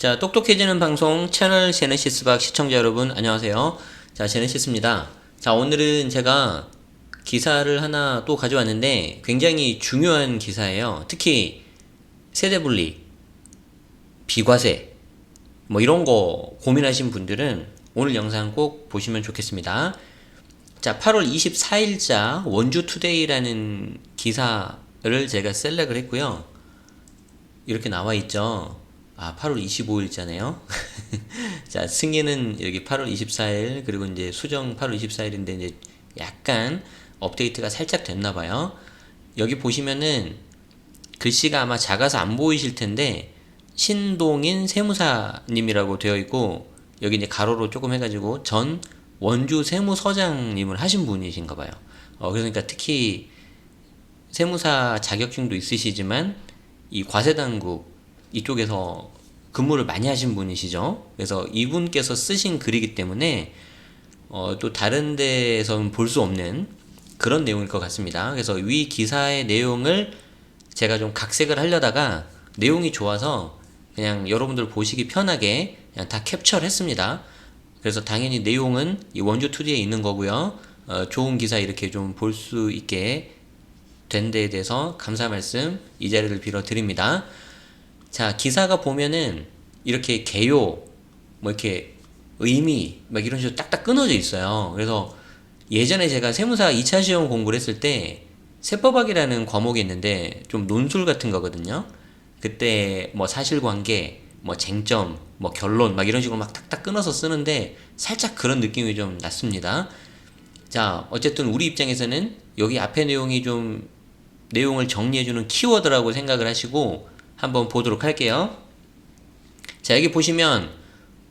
자, 똑똑해지는 방송 채널 제네시스 박 시청자 여러분 안녕하세요. 자, 제네시스입니다. 자, 오늘은 제가 기사를 하나 또 가져왔는데 굉장히 중요한 기사예요. 특히 세대분리, 비과세 뭐 이런 거 고민하신 분들은 오늘 영상 꼭 보시면 좋겠습니다. 자, 8월 24일자 원주투데이라는 기사를 제가 셀렉을 했고요. 이렇게 나와 있죠. 8월 25일자네요. 자, 승인은 여기 8월 24일, 그리고 이제 수정 8월 24일인데, 이제 약간 업데이트가 살짝 됐나봐요. 여기 보시면은 글씨가 아마 작아서 안 보이실 텐데, 신동인 세무사님이라고 되어 있고, 여기 이제 가로로 조금 해가지고, 전 원주 세무서장님을 하신 분이신가봐요. 그러니까 특히 세무사 자격증도 있으시지만, 이 과세당국 이쪽에서 근무를 많이 하신 분이시죠. 그래서 이분께서 쓰신 글이기 때문에 또 다른 데에서는 볼 수 없는 그런 내용일 것 같습니다. 그래서 위 기사의 내용을 제가 좀 각색을 하려다가 내용이 좋아서 그냥 여러분들 보시기 편하게 그냥 다 캡처를 했습니다. 그래서 당연히 내용은 이 원주2D에 있는 거고요. 좋은 기사 이렇게 좀 볼 수 있게 된 데에 대해서 감사 말씀 이 자리를 빌어 드립니다. 자, 기사가 보면은 이렇게 개요, 뭐 이렇게 의미, 막 이런 식으로 딱딱 끊어져 있어요. 그래서 예전에 제가 세무사 2차 시험 공부를 했을 때 세법학이라는 과목이 있는데 좀 논술 같은 거거든요. 그때 뭐 사실관계, 뭐 쟁점, 뭐 결론 막 이런 식으로 막 딱딱 끊어서 쓰는데 살짝 그런 느낌이 좀 났습니다. 자, 어쨌든 우리 입장에서는 여기 앞에 내용이 좀 내용을 정리해주는 키워드라고 생각을 하시고 한번 보도록 할게요. 자, 여기 보시면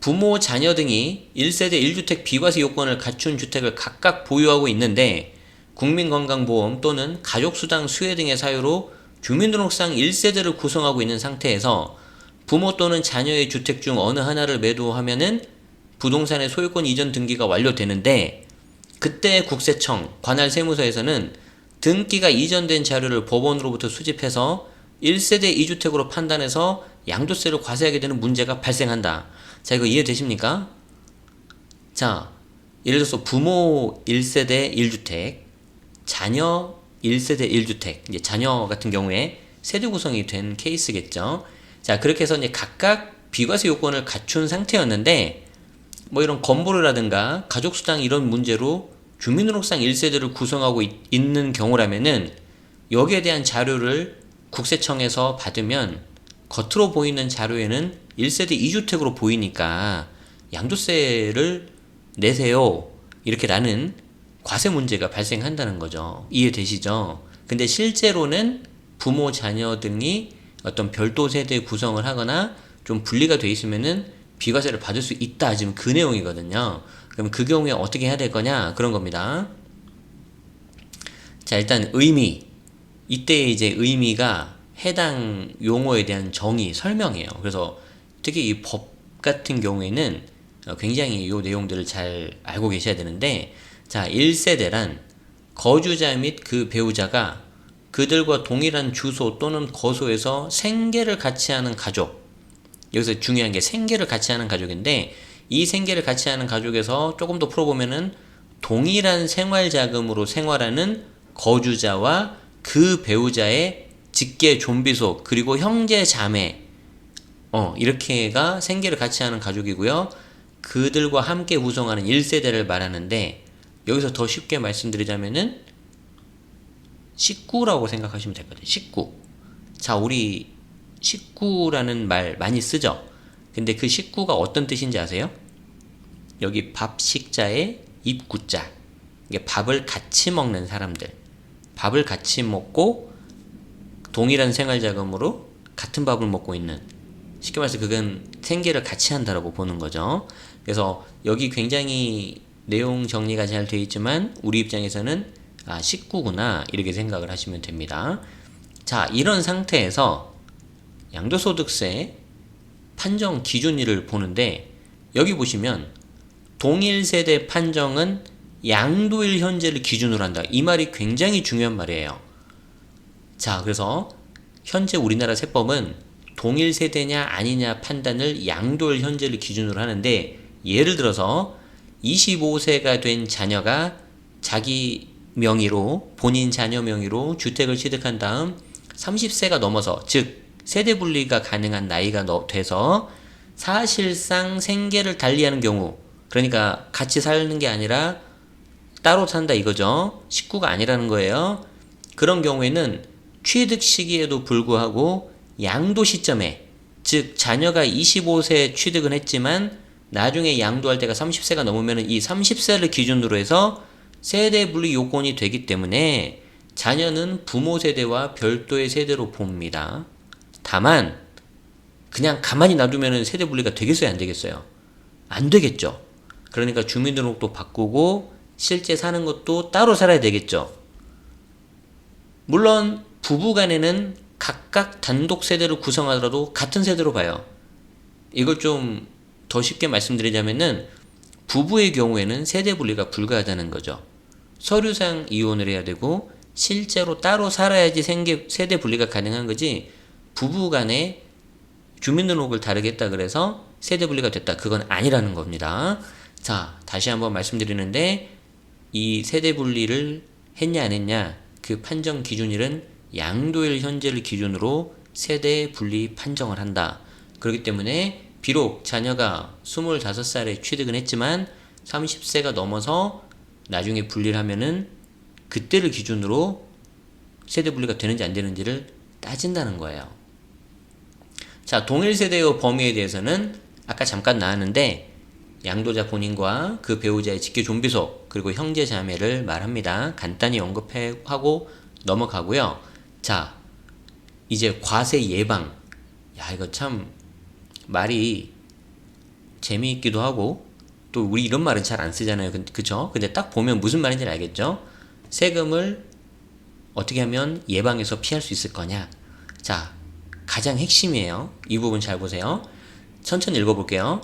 부모, 자녀 등이 1세대 1주택 비과세 요건을 갖춘 주택을 각각 보유하고 있는데 국민건강보험 또는 가족수당 수혜 등의 사유로 주민등록상 1세대를 구성하고 있는 상태에서 부모 또는 자녀의 주택 중 어느 하나를 매도하면은 부동산의 소유권 이전 등기가 완료되는데 그때 국세청, 관할 세무서에서는 등기가 이전된 자료를 법원으로부터 수집해서 1세대 2주택으로 판단해서 양도세를 과세하게 되는 문제가 발생한다. 자, 이거 이해되십니까? 자, 예를 들어서 부모 1세대 1주택, 자녀 1세대 1주택, 이제 자녀 같은 경우에 세대 구성이 된 케이스겠죠. 자, 그렇게 해서 이제 각각 비과세 요건을 갖춘 상태였는데, 뭐 이런 건보료라든가 가족수당 이런 문제로 주민등록상 1세대를 구성하고 있는 경우라면은 여기에 대한 자료를 국세청에서 받으면 겉으로 보이는 자료에는 1세대 2주택으로 보이니까 양도세를 내세요. 이렇게 라는 과세 문제가 발생한다는 거죠. 이해되시죠? 근데 실제로는 부모, 자녀 등이 어떤 별도 세대 구성을 하거나 좀 분리가 돼 있으면은 비과세를 받을 수 있다. 지금 그 내용이거든요. 그럼 그 경우에 어떻게 해야 될 거냐? 그런 겁니다. 자, 일단 의미. 이때 이제 의미가 해당 용어에 대한 정의, 설명이에요. 그래서 특히 이 법 같은 경우에는 굉장히 이 내용들을 잘 알고 계셔야 되는데, 자, 1세대란 거주자 및 그 배우자가 그들과 동일한 주소 또는 거소에서 생계를 같이 하는 가족. 여기서 중요한 게 생계를 같이 하는 가족인데, 이 생계를 같이 하는 가족에서 조금 더 풀어보면은 동일한 생활자금으로 생활하는 거주자와 그 배우자의 직계 존비속 그리고 형제 자매 이렇게가 생계를 같이 하는 가족이고요. 그들과 함께 구성하는 1세대를 말하는데 여기서 더 쉽게 말씀드리자면은 식구라고 생각하시면 될 것 같아요. 식구. 자, 우리 식구라는 말 많이 쓰죠. 근데 그 식구가 어떤 뜻인지 아세요? 여기 밥식자에 입구자. 이게 밥을 같이 먹는 사람들. 밥을 같이 먹고 동일한 생활자금으로 같은 밥을 먹고 있는, 쉽게 말해서 그건 생계를 같이 한다라고 보는 거죠. 그래서 여기 굉장히 내용 정리가 잘 되어 있지만 우리 입장에서는 식구구나 이렇게 생각을 하시면 됩니다. 자, 이런 상태에서 양도소득세 판정 기준일을 보는데 여기 보시면 동일 세대 판정은 양도일 현재를 기준으로 한다. 이 말이 굉장히 중요한 말이에요. 자, 그래서 현재 우리나라 세법은 동일 세대냐 아니냐 판단을 양도일 현재를 기준으로 하는데, 예를 들어서 25세가 된 자녀가 자기 명의로, 본인 자녀 명의로 주택을 취득한 다음 30세가 넘어서, 즉 세대 분리가 가능한 나이가 돼서 사실상 생계를 달리하는 경우, 그러니까 같이 사는 게 아니라 따로 산다 이거죠. 식구가 아니라는 거예요. 그런 경우에는 취득 시기에도 불구하고 양도 시점에, 즉 자녀가 25세 취득은 했지만 나중에 양도할 때가 30세가 넘으면 이 30세를 기준으로 해서 세대 분리 요건이 되기 때문에 자녀는 부모 세대와 별도의 세대로 봅니다. 다만 그냥 가만히 놔두면 세대 분리가 되겠어요, 안 되겠어요? 안 되겠죠. 그러니까 주민등록도 바꾸고 실제 사는 것도 따로 살아야 되겠죠. 물론 부부 간에는 각각 단독 세대를 구성하더라도 같은 세대로 봐요. 이걸 좀 더 쉽게 말씀드리자면은, 부부의 경우에는 세대 분리가 불가하다는 거죠. 서류상 이혼을 해야 되고 실제로 따로 살아야지 세대 분리가 가능한 거지, 부부 간에 주민등록을 다르게 했다 그래서 세대 분리가 됐다, 그건 아니라는 겁니다. 자, 다시 한번 말씀드리는데, 이 세대 분리를 했냐 안 했냐, 그 판정 기준일은 양도일 현재를 기준으로 세대 분리 판정을 한다. 그렇기 때문에 비록 자녀가 25살에 취득은 했지만 30세가 넘어서 나중에 분리를 하면은 그때를 기준으로 세대 분리가 되는지 안 되는지를 따진다는 거예요. 자, 동일 세대의 범위에 대해서는 아까 잠깐 나왔는데, 양도자 본인과 그 배우자의 직계 존비속, 그리고 형제 자매를 말합니다. 간단히 언급하고 넘어가고요. 자, 이제 과세 예방. 야, 이거 참 말이 재미있기도 하고, 또 우리 이런 말은 잘 안 쓰잖아요. 그쵸? 근데 딱 보면 무슨 말인지 알겠죠? 세금을 어떻게 하면 예방해서 피할 수 있을 거냐. 자, 가장 핵심이에요. 이 부분 잘 보세요. 천천히 읽어볼게요.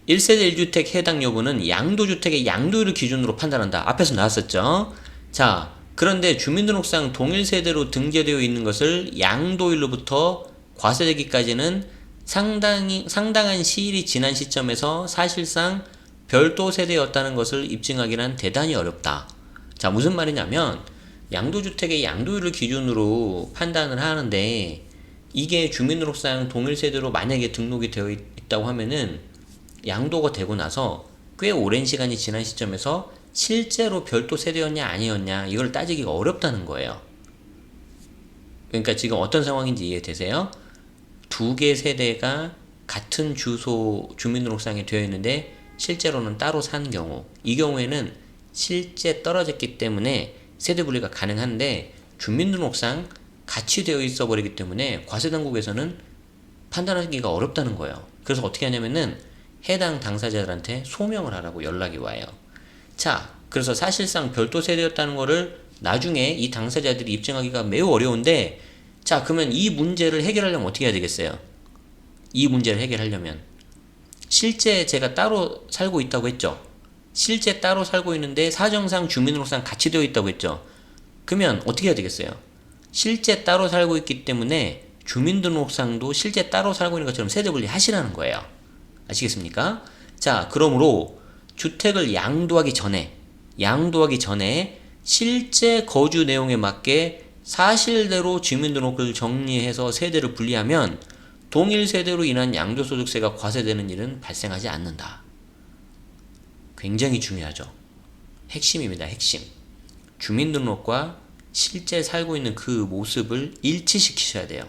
1세대 1주택 해당 여부는 양도주택의 양도율을 기준으로 판단한다. 앞에서 나왔었죠. 자, 그런데 주민등록상 동일세대로 등재되어 있는 것을 양도일로부터 과세되기까지는 상당한 시일이 지난 시점에서 사실상 별도 세대였다는 것을 입증하기는 대단히 어렵다. 자, 무슨 말이냐면, 양도주택의 양도율을 기준으로 판단을 하는데, 이게 주민등록상 동일세대로 만약에 등록이 되어 있다고 하면은 양도가 되고 나서 꽤 오랜 시간이 지난 시점에서 실제로 별도 세대였냐 아니었냐, 이걸 따지기가 어렵다는 거예요. 그러니까 지금 어떤 상황인지 이해되세요? 두 개 세대가 같은 주소 주민등록상에 되어 있는데 실제로는 따로 산 경우, 이 경우에는 실제 떨어졌기 때문에 세대 분리가 가능한데, 주민등록상 같이 되어 있어 버리기 때문에 과세당국에서는 판단하기가 어렵다는 거예요. 그래서 어떻게 하냐면은 해당 당사자들한테 소명을 하라고 연락이 와요. 자, 그래서 사실상 별도 세대였다는 거를 나중에 이 당사자들이 입증하기가 매우 어려운데, 자, 그러면 이 문제를 해결하려면 어떻게 해야 되겠어요? 이 문제를 해결하려면 실제 제가 따로 살고 있다고 했죠. 실제 따로 살고 있는데 사정상 주민등록상 같이 되어 있다고 했죠. 그러면 어떻게 해야 되겠어요? 실제 따로 살고 있기 때문에 주민등록상도 실제 따로 살고 있는 것처럼 세대분리 하시라는 거예요. 아시겠습니까? 자, 그러므로 주택을 양도하기 전에 실제 거주 내용에 맞게 사실대로 주민등록을 정리해서 세대를 분리하면 동일 세대로 인한 양도소득세가 과세되는 일은 발생하지 않는다. 굉장히 중요하죠. 핵심입니다. 핵심. 주민등록과 실제 살고 있는 그 모습을 일치시키셔야 돼요.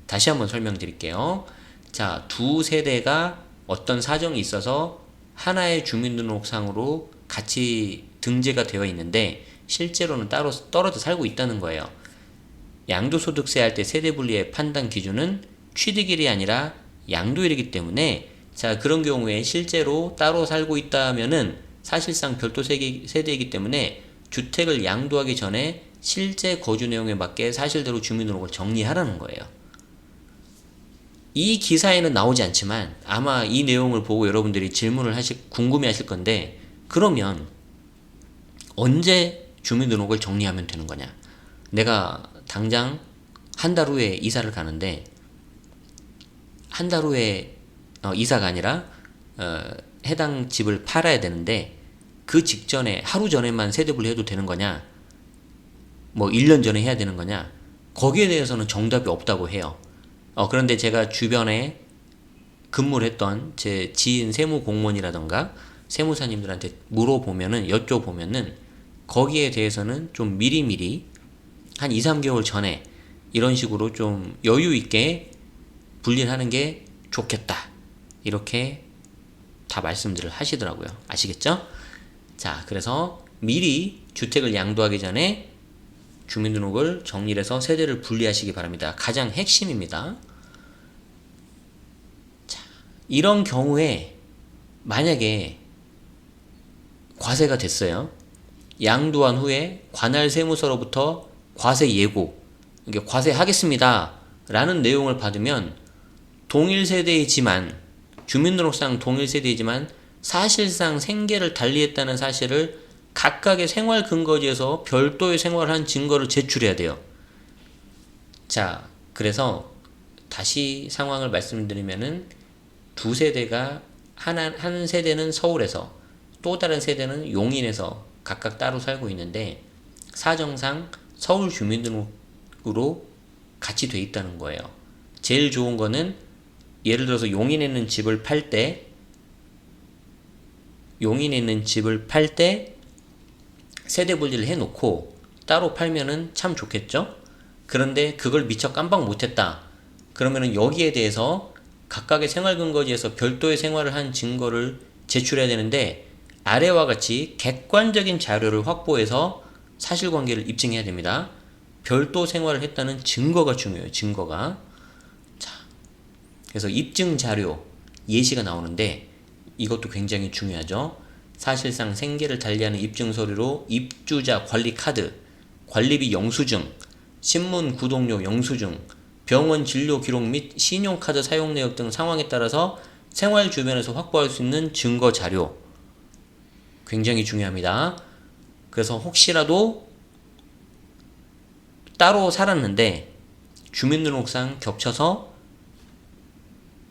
다시 한번 설명드릴게요. 자, 두 세대가 어떤 사정이 있어서 하나의 주민등록상으로 같이 등재가 되어 있는데 실제로는 따로 떨어져 살고 있다는 거예요. 양도소득세 할 때 세대분리의 판단 기준은 취득일이 아니라 양도일이기 때문에, 자, 그런 경우에 실제로 따로 살고 있다면은 사실상 별도 세대이기 때문에 주택을 양도하기 전에 실제 거주 내용에 맞게 사실대로 주민등록을 정리하라는 거예요. 이 기사에는 나오지 않지만 아마 이 내용을 보고 여러분들이 궁금해 하실 건데, 그러면 언제 주민등록을 정리하면 되는 거냐? 내가 당장 한 달 후에 이사를 가는데 한 달 후에 이사가 아니라 해당 집을 팔아야 되는데 그 직전에 하루 전에만 세대분리 해도 되는 거냐, 뭐 1년 전에 해야 되는 거냐, 거기에 대해서는 정답이 없다고 해요. 그런데 제가 주변에 근무를 했던 제 지인 세무 공무원이라던가 세무사님들한테 물어보면은, 여쭤보면은 거기에 대해서는 좀 미리미리 한 2, 3개월 전에 이런 식으로 좀 여유 있게 분리를 하는 게 좋겠다, 이렇게 다 말씀들을 하시더라고요. 아시겠죠? 자, 그래서 미리 주택을 양도하기 전에 주민등록을 정리를 해서 세대를 분리하시기 바랍니다. 가장 핵심입니다. 자, 이런 경우에 만약에 과세가 됐어요. 양도한 후에 관할 세무서로부터 과세 예고, 이게 과세하겠습니다 라는 내용을 받으면 동일 세대이지만, 주민등록상 동일 세대이지만 사실상 생계를 달리했다는 사실을 각각의 생활 근거지에서 별도의 생활을 한 증거를 제출해야 돼요. 자, 그래서 다시 상황을 말씀드리면은 두 세대가 한 세대는 서울에서 또 다른 세대는 용인에서 각각 따로 살고 있는데 사정상 서울 주민등록으로 같이 돼 있다는 거예요. 제일 좋은 거는 예를 들어서 용인에 있는 집을 팔 때 세대 분리를 해놓고 따로 팔면은 참 좋겠죠? 그런데 그걸 미처 깜빡 못했다. 그러면은 여기에 대해서 각각의 생활 근거지에서 별도의 생활을 한 증거를 제출해야 되는데 아래와 같이 객관적인 자료를 확보해서 사실관계를 입증해야 됩니다. 별도 생활을 했다는 증거가 중요해요. 증거가. 자, 그래서 입증 자료 예시가 나오는데 이것도 굉장히 중요하죠. 사실상 생계를 달리하는 입증 서류로 입주자 관리 카드, 관리비 영수증, 신문 구독료 영수증, 병원 진료 기록 및 신용카드 사용 내역 등 상황에 따라서 생활 주변에서 확보할 수 있는 증거 자료, 굉장히 중요합니다. 그래서 혹시라도 따로 살았는데 주민등록상 겹쳐서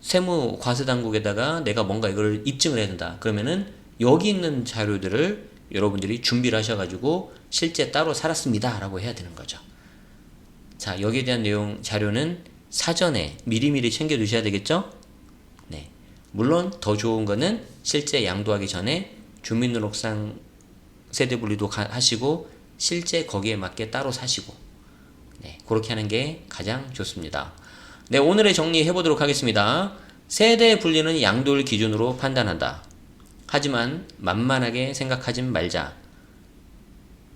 세무 과세당국에다가 내가 뭔가 이걸 입증을 해야 된다. 그러면은 여기 있는 자료들을 여러분들이 준비를 하셔가지고 실제 따로 살았습니다 라고 해야 되는 거죠. 자, 여기에 대한 내용 자료는 사전에 미리미리 챙겨 두셔야 되겠죠? 네. 물론 더 좋은 거는 실제 양도하기 전에 주민등록상 세대분리도 하시고 실제 거기에 맞게 따로 사시고, 네, 그렇게 하는 게 가장 좋습니다. 네, 오늘의 정리해 보도록 하겠습니다. 세대 분리는 양도를 기준으로 판단한다. 하지만 만만하게 생각하지 말자.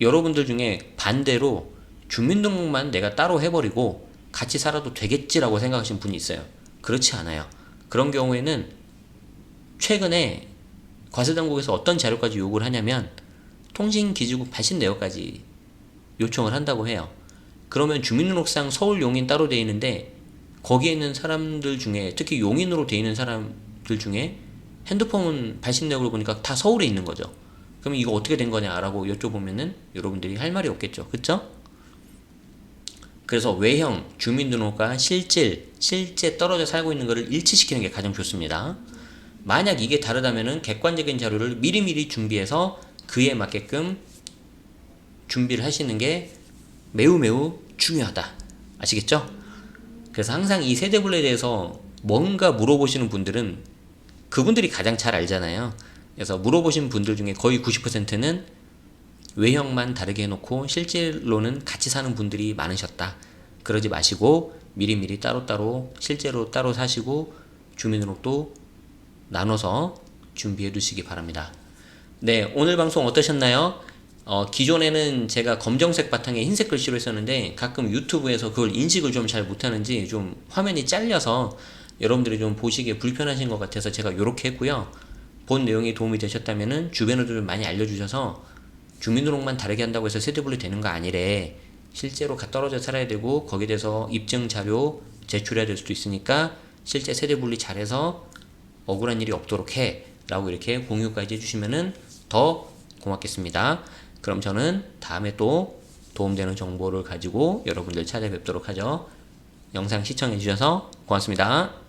여러분들 중에 반대로 주민등록만 내가 따로 해버리고 같이 살아도 되겠지라고 생각하시는 분이 있어요. 그렇지 않아요. 그런 경우에는 최근에 과세당국에서 어떤 자료까지 요구를 하냐면 통신기지국 발신 내역까지 요청을 한다고 해요. 그러면 주민등록상 서울 용인 따로 되어 있는데 거기에 있는 사람들 중에, 특히 용인으로 되어 있는 사람들 중에 핸드폰 발신 내역을 보니까 다 서울에 있는 거죠. 그럼 이거 어떻게 된 거냐라고 여쭤보면은 여러분들이 할 말이 없겠죠. 그쵸? 그래서 외형, 주민등록과 실제 떨어져 살고 있는 것을 일치시키는 게 가장 좋습니다. 만약 이게 다르다면은 객관적인 자료를 미리미리 준비해서 그에 맞게끔 준비를 하시는 게 매우 중요하다. 아시겠죠? 그래서 항상 이 세대분리에 대해서 뭔가 물어보시는 분들은 그분들이 가장 잘 알잖아요. 그래서 물어보신 분들 중에 거의 90%는 외형만 다르게 해놓고 실제로는 같이 사는 분들이 많으셨다. 그러지 마시고 미리미리 따로따로 실제로 따로 사시고 주민등록도 나눠서 준비해 두시기 바랍니다. 네, 오늘 방송 어떠셨나요? 기존에는 제가 검정색 바탕에 흰색 글씨로 했었는데 가끔 유튜브에서 그걸 인식을 좀 잘 못하는지 좀 화면이 잘려서 여러분들이 좀 보시기에 불편하신 것 같아서 제가 이렇게 했고요. 본 내용이 도움이 되셨다면 주변에도 좀 많이 알려주셔서 주민등록만 다르게 한다고 해서 세대분리 되는 거 아니래. 실제로 떨어져 살아야 되고 거기에 대해서 입증 자료 제출해야 될 수도 있으니까 실제 세대분리 잘해서 억울한 일이 없도록 해 라고 이렇게 공유까지 해주시면은 더 고맙겠습니다. 그럼 저는 다음에 또 도움되는 정보를 가지고 여러분들 찾아뵙도록 하죠. 영상 시청해주셔서 고맙습니다.